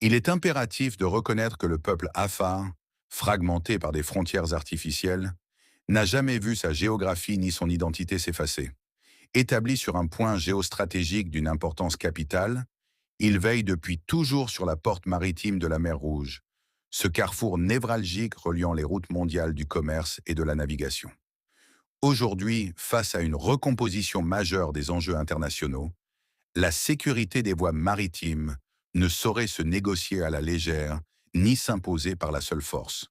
Il est impératif de reconnaître que le peuple afar, fragmenté par des frontières artificielles, n'a jamais vu sa géographie ni son identité s'effacer. Établi sur un point géostratégique d'une importance capitale, il veille depuis toujours sur la porte maritime de la mer Rouge, ce carrefour névralgique reliant les routes mondiales du commerce et de la navigation. Aujourd'hui, face à une recomposition majeure des enjeux internationaux, la sécurité des voies maritimes ne saurait se négocier à la légère ni s'imposer par la seule force.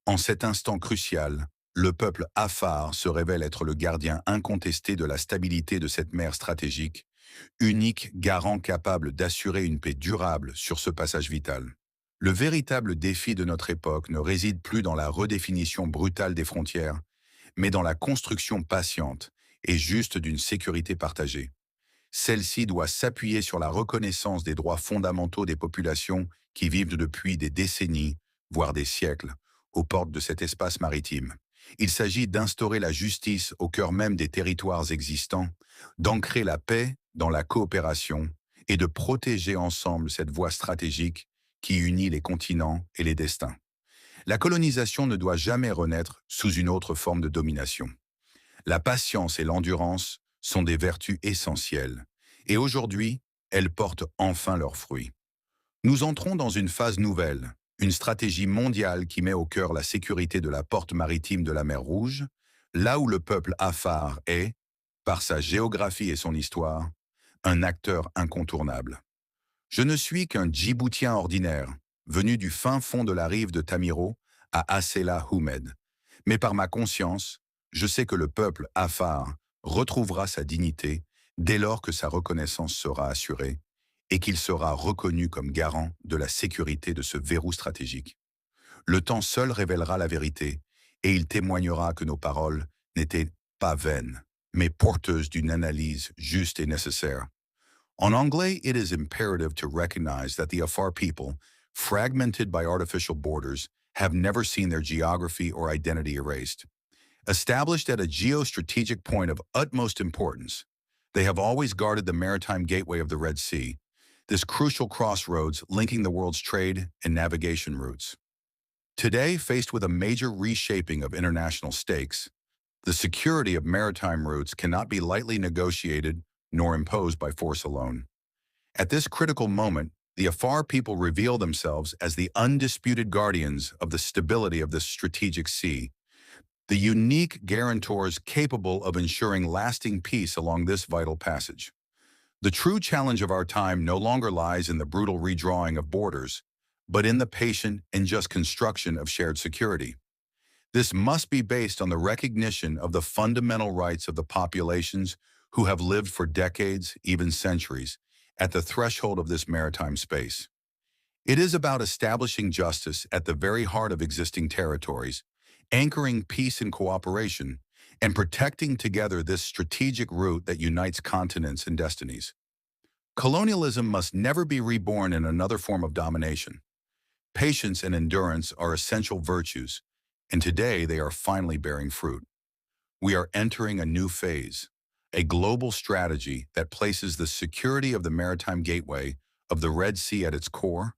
En cet instant crucial, le peuple afar se révèle être le gardien incontesté de la stabilité de cette mer stratégique, unique garant capable d'assurer une paix durable sur ce passage vital. Le véritable défi de notre époque ne réside plus dans la redéfinition brutale des frontières, mais dans la construction patiente et juste d'une sécurité partagée. Celle-ci doit s'appuyer sur la reconnaissance des droits fondamentaux des populations qui vivent depuis des décennies, voire des siècles, aux portes de cet espace maritime. Il s'agit d'instaurer la justice au cœur même des territoires existants, d'ancrer la paix dans la coopération et de protéger ensemble cette voie stratégique qui unit les continents et les destins. La colonisation ne doit jamais renaître sous une autre forme de domination. La patience et l'endurance sont des vertus essentielles, et aujourd'hui, elles portent enfin leurs fruits. Nous entrons dans une phase nouvelle, une stratégie mondiale qui met au cœur la sécurité de la porte maritime de la mer Rouge, là où le peuple afar est, par sa géographie et son histoire, un acteur incontournable. Je ne suis qu'un Djiboutien ordinaire, venu du fin fond de la rive de Tamiro à Assela Houmed, mais par ma conscience, je sais que le peuple afar retrouvera sa dignité dès lors que sa reconnaissance sera assurée et qu'il sera reconnu comme garant de la sécurité de ce verrou stratégique. Le temps seul révélera la vérité et il témoignera que nos paroles n'étaient pas vaines, mais porteuses d'une analyse juste et nécessaire. En anglais, it is imperative to recognize that the Afar people, fragmented by artificial borders, have never seen their geography or identity erased. Established at a geostrategic point of utmost importance, they have always guarded the maritime gateway of the Red Sea, this crucial crossroads linking the world's trade and navigation routes. Today, faced with a major reshaping of international stakes, the security of maritime routes cannot be lightly negotiated nor imposed by force alone. At this critical moment, the Afar people reveal themselves as the undisputed guardians of the stability of this strategic sea, the unique guarantors capable of ensuring lasting peace along this vital passage. The true challenge of our time no longer lies in the brutal redrawing of borders, but in the patient and just construction of shared security. This must be based on the recognition of the fundamental rights of the populations who have lived for decades, even centuries, at the threshold of this maritime space. It is about establishing justice at the very heart of existing territories, anchoring peace and cooperation, and protecting together this strategic route that unites continents and destinies. Colonialism must never be reborn in another form of domination. Patience and endurance are essential virtues, and today they are finally bearing fruit. We are entering a new phase, a global strategy that places the security of the maritime gateway of the Red Sea at its core,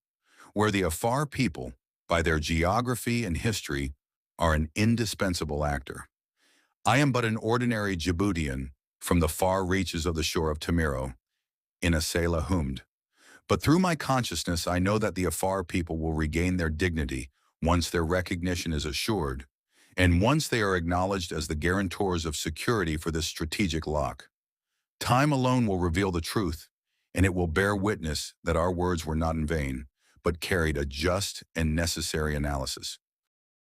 where the Afar people, by their geography and history, are an indispensable actor. I am but an ordinary Djiboutian from the far reaches of the shore of Tamiro, in Asela Humd. But through my consciousness, I know that the Afar people will regain their dignity once their recognition is assured, and once they are acknowledged as the guarantors of security for this strategic lock. Time alone will reveal the truth, and it will bear witness that our words were not in vain, but carried a just and necessary analysis.